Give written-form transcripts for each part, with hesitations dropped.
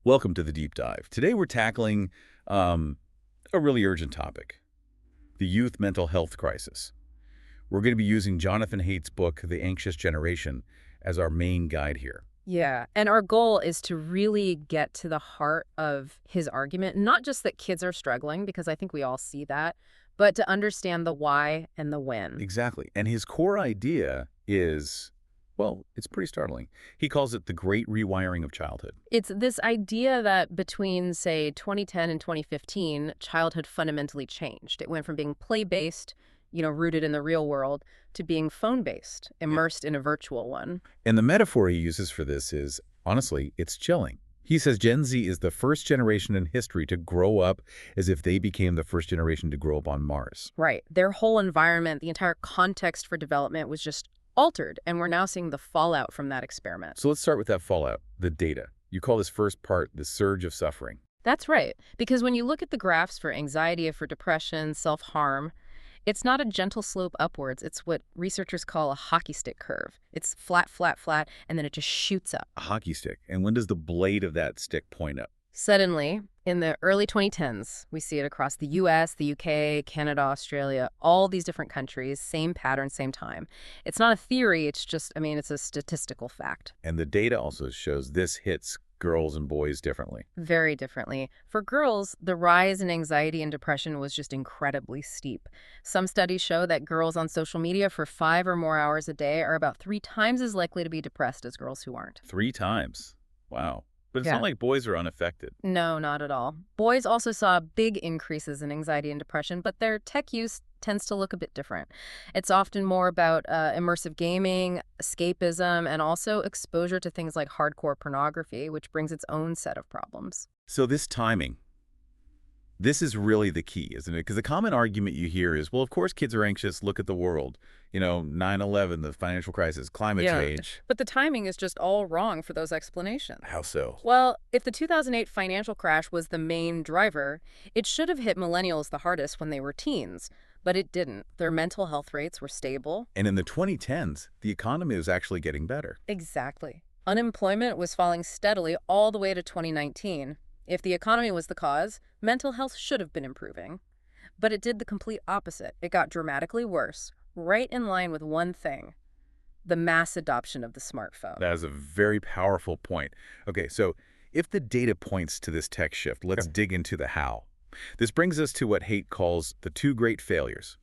Welcome to the deep dive. Today we're tackling a really urgent topic, the youth mental health crisis. We're going to be using Jonathan Haidt's book, The Anxious Generation, as our main guide here. Yeah, and our goal is to really get to the heart of his argument, not just that kids are struggling, because I think we all see that, but to understand the why and the when. Exactly. And his core idea is, well, it's pretty startling. He calls it the great rewiring of childhood. It's this idea that between, say, 2010 and 2015, childhood fundamentally changed. It went from being play-based, rooted in the real world, to being phone-based, immersed in a virtual one. And the metaphor he uses for this is, honestly, it's chilling. He says Gen Z is the first generation in history to grow up as if they became the first generation to grow up on Mars. Right. Their whole environment, the entire context for development was just altered, and we're now seeing the fallout from that experiment. So let's start with that fallout, the data. You call this first part the surge of suffering. That's right. Because when you look at the graphs for anxiety, for depression, self-harm, it's not a gentle slope upwards. It's what researchers call a hockey stick curve. It's flat, flat, flat, and then it just shoots up. A hockey stick. And when does the blade of that stick point up? Suddenly, in the early 2010s, we see it across the US, the UK, Canada, Australia, all these different countries, same pattern, same time. It's not a theory, it's just, it's a statistical fact. And the data also shows this hits girls and boys differently. Very differently. For girls, the rise in anxiety and depression was just incredibly steep. Some studies show that girls on social media for 5 or more hours a day are about 3 times as likely to be depressed as girls who aren't. 3 times? Wow. But it's Yeah. not like boys are unaffected. No, not at all. Boys also saw big increases in anxiety and depression, but their tech use tends to look a bit different. It's often more about immersive gaming, escapism, and also exposure to things like hardcore pornography, which brings its own set of problems. So this timing, this is really the key, isn't it? Because the common argument you hear is, well, of course kids are anxious. Look at the world. 9/11, the financial crisis, climate change. But the timing is just all wrong for those explanations. How so? Well, if the 2008 financial crash was the main driver, it should have hit millennials the hardest when they were teens. But it didn't. Their mental health rates were stable. And in the 2010s, the economy was actually getting better. Exactly. Unemployment was falling steadily all the way to 2019. If the economy was the cause, mental health should have been improving. But it did the complete opposite. It got dramatically worse, right in line with one thing: the mass adoption of the smartphone. That is a very powerful point. Okay, so if the data points to this tech shift, let's dig into the how. This brings us to what Haidt calls the 2 great failures.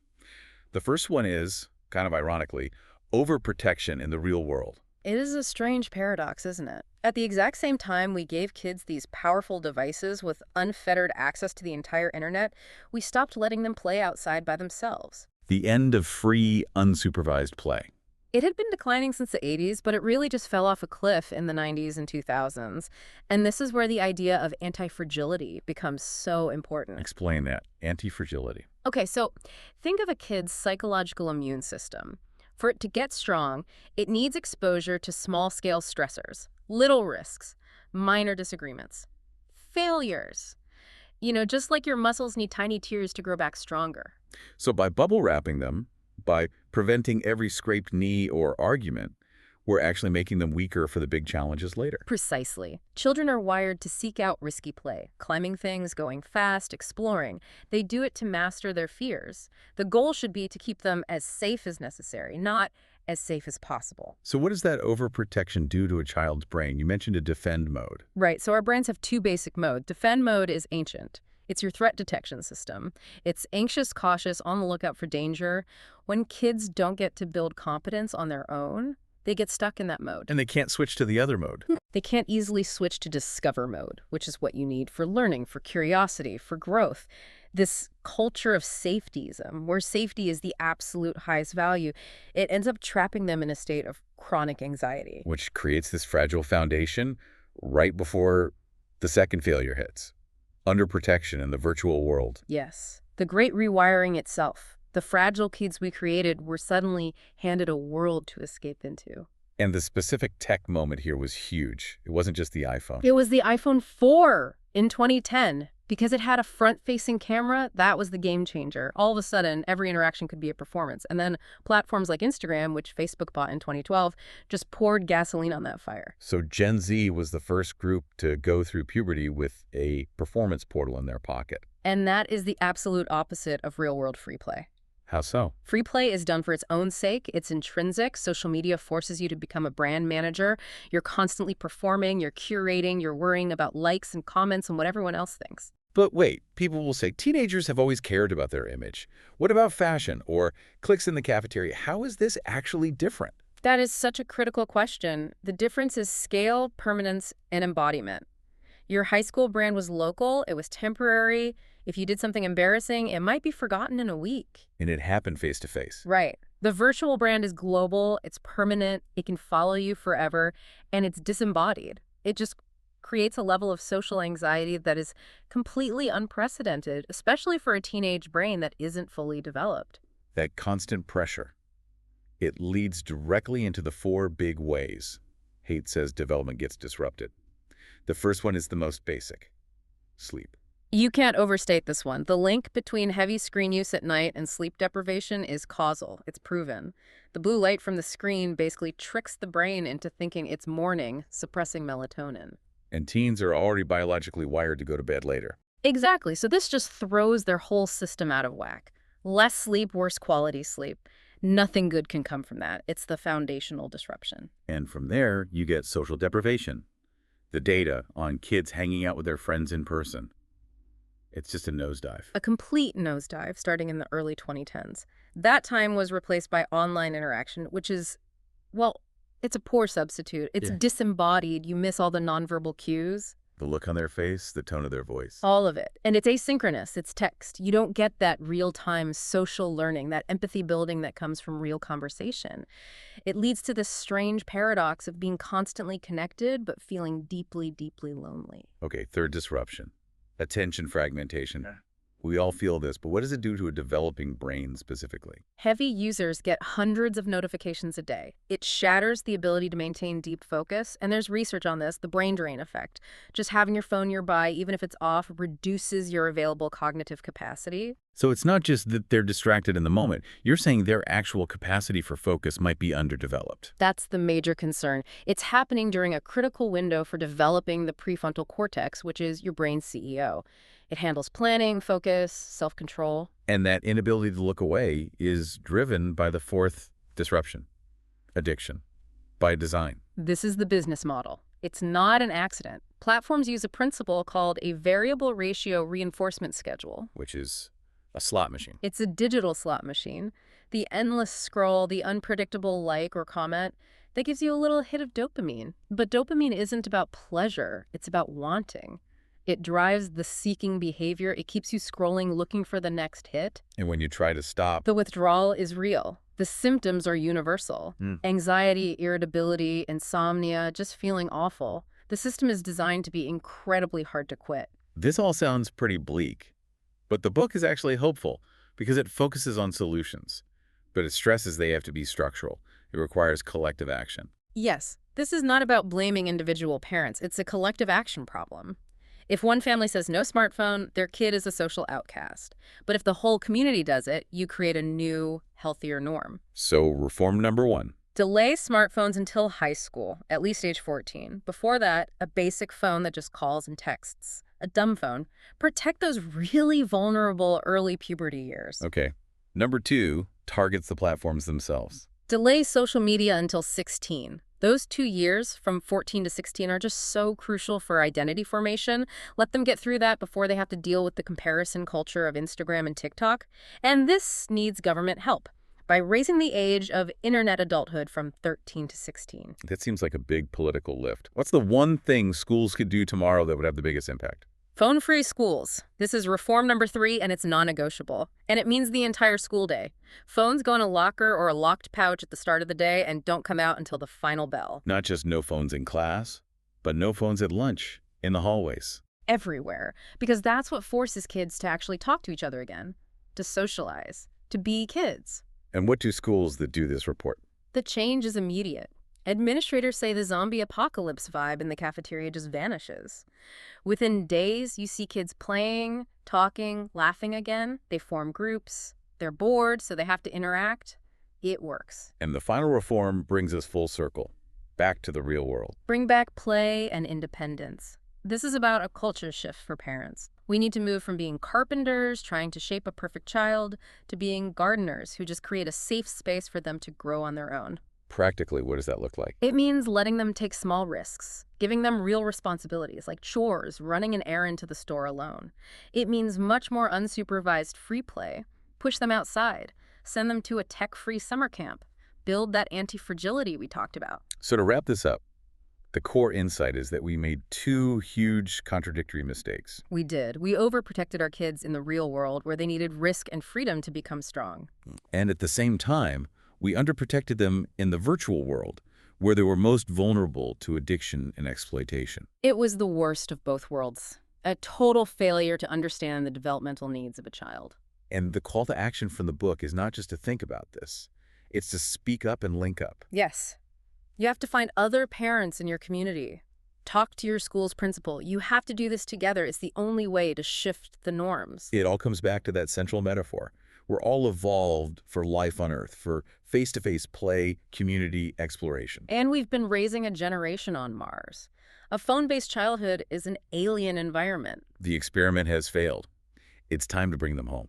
The first one is, kind of ironically, overprotection in the real world. It is a strange paradox, isn't it? At the exact same time we gave kids these powerful devices with unfettered access to the entire internet, we stopped letting them play outside by themselves. The end of free, unsupervised play. It had been declining since the 80s, but it really just fell off a cliff in the 90s and 2000s. And this is where the idea of anti-fragility becomes so important. Explain that. Anti-fragility. Okay, so think of a kid's psychological immune system. For it to get strong, it needs exposure to small-scale stressors, little risks, minor disagreements, failures. Just like your muscles need tiny tears to grow back stronger. So by bubble wrapping them, by preventing every scraped knee or argument, we're actually making them weaker for the big challenges later. Precisely. Children are wired to seek out risky play, climbing things, going fast, exploring. They do it to master their fears. The goal should be to keep them as safe as necessary, not as safe as possible. So what does that overprotection do to a child's brain? You mentioned a defend mode. Right, so our brains have 2 basic modes. Defend mode is ancient. It's your threat detection system. It's anxious, cautious, on the lookout for danger. When kids don't get to build competence on their own, they get stuck in that mode. And they can't switch to the other mode. They can't easily switch to discover mode, which is what you need for learning, for curiosity, for growth. This culture of safetyism, where safety is the absolute highest value, it ends up trapping them in a state of chronic anxiety. Which creates this fragile foundation right before the second failure hits. Underprotection in the virtual world. Yes. The great rewiring itself. The fragile kids we created were suddenly handed a world to escape into. And the specific tech moment here was huge. It wasn't just the iPhone. It was the iPhone 4 in 2010. Because it had a front-facing camera, that was the game changer. All of a sudden, every interaction could be a performance. And then platforms like Instagram, which Facebook bought in 2012, just poured gasoline on that fire. So Gen Z was the first group to go through puberty with a performance portal in their pocket. And that is the absolute opposite of real-world free play. How so? Free play is done for its own sake. It's intrinsic. Social media forces you to become a brand manager. You're constantly performing, you're curating, you're worrying about likes and comments and what everyone else thinks. But wait, people will say teenagers have always cared about their image. What about fashion or clicks in the cafeteria? How is this actually different? That is such a critical question. The difference is scale, permanence, and embodiment. Your high school brand was local, it was temporary. If you did something embarrassing, it might be forgotten in a week. And it happened face to face. Right. The virtual brand is global, it's permanent, it can follow you forever, and it's disembodied. It just creates a level of social anxiety that is completely unprecedented, especially for a teenage brain that isn't fully developed. That constant pressure. It leads directly into the 4 big ways Haidt says development gets disrupted. The first one is the most basic: sleep. You can't overstate this one. The link between heavy screen use at night and sleep deprivation is causal. It's proven. The blue light from the screen basically tricks the brain into thinking it's morning, suppressing melatonin. And teens are already biologically wired to go to bed later. Exactly. So this just throws their whole system out of whack. Less sleep, worse quality sleep. Nothing good can come from that. It's the foundational disruption. And from there, you get social deprivation. The data on kids hanging out with their friends in person. It's just a nosedive. A complete nosedive starting in the early 2010s. That time was replaced by online interaction, which is, well, it's a poor substitute. It's disembodied. You miss all the nonverbal cues. The look on their face, the tone of their voice. All of it. And it's asynchronous. It's text. You don't get that real-time social learning, that empathy building that comes from real conversation. It leads to this strange paradox of being constantly connected but feeling deeply, deeply lonely. Okay, third disruption. Attention fragmentation. We all feel this, but what does it do to a developing brain specifically? Heavy users get hundreds of notifications a day. It shatters the ability to maintain deep focus, and there's research on this, the brain drain effect. Just having your phone nearby, even if it's off, reduces your available cognitive capacity. So it's not just that they're distracted in the moment. You're saying their actual capacity for focus might be underdeveloped. That's the major concern. It's happening during a critical window for developing the prefrontal cortex, which is your brain's CEO. It handles planning, focus, self-control. And that inability to look away is driven by the fourth disruption: addiction, by design. This is the business model. It's not an accident. Platforms use a principle called a variable ratio reinforcement schedule. Which is a slot machine. It's a digital slot machine. The endless scroll, the unpredictable like or comment, that gives you a little hit of dopamine. But dopamine isn't about pleasure. It's about wanting. It drives the seeking behavior. It keeps you scrolling, looking for the next hit. And when you try to stop, The withdrawal is real. The symptoms are universal. Anxiety, irritability, insomnia, just feeling awful. The system is designed to be incredibly hard to quit. this all sounds pretty bleak. But the book is actually hopeful because it focuses on solutions. But it stresses they have to be structural. It requires collective action. Yes, this is not about blaming individual parents. It's a collective action problem. If one family says no smartphone, their kid is a social outcast. But if the whole community does it, you create a new, healthier norm. So reform number 1. Delay smartphones until high school, at least age 14. Before that, a basic phone that just calls and texts. A dumb phone. Protect those really vulnerable early puberty years. Okay. Number 2 targets the platforms themselves. Delay social media until 16. Those 2 years, from 14 to 16, are just so crucial for identity formation. Let them get through that before they have to deal with the comparison culture of Instagram and TikTok. And this needs government help by raising the age of internet adulthood from 13 to 16. That seems like a big political lift. What's the one thing schools could do tomorrow that would have the biggest impact? Phone-free schools. This is reform number 3, and it's non-negotiable. And it means the entire school day. Phones go in a locker or a locked pouch at the start of the day and don't come out until the final bell. Not just no phones in class, but no phones at lunch, in the hallways. Everywhere. Because that's what forces kids to actually talk to each other again, to socialize, to be kids. And what do schools that do this report? The change is immediate. Administrators say the zombie apocalypse vibe in the cafeteria just vanishes. Within days, you see kids playing, talking, laughing again. They form groups. They're bored, so they have to interact. It works. And the final reform brings us full circle, back to the real world. Bring back play and independence. This is about a culture shift for parents. We need to move from being carpenters trying to shape a perfect child to being gardeners who just create a safe space for them to grow on their own. Practically, what does that look like? It means letting them take small risks, giving them real responsibilities like chores, running an errand to the store alone. It means much more unsupervised free play. Push them outside, send them to a tech-free summer camp, build that anti-fragility we talked about. So to wrap this up, the core insight is that we made two huge contradictory mistakes. We did. We overprotected our kids in the real world where they needed risk and freedom to become strong. And at the same time, we underprotected them in the virtual world, where they were most vulnerable to addiction and exploitation. It was the worst of both worlds. A total failure to understand the developmental needs of a child. And the call to action from the book is not just to think about this. It's to speak up and link up. Yes. You have to find other parents in your community. Talk to your school's principal. You have to do this together. It's the only way to shift the norms. It all comes back to that central metaphor. We're all evolved for life on Earth, for face-to-face play, community exploration. And we've been raising a generation on Mars. A phone-based childhood is an alien environment. The experiment has failed. It's time to bring them home.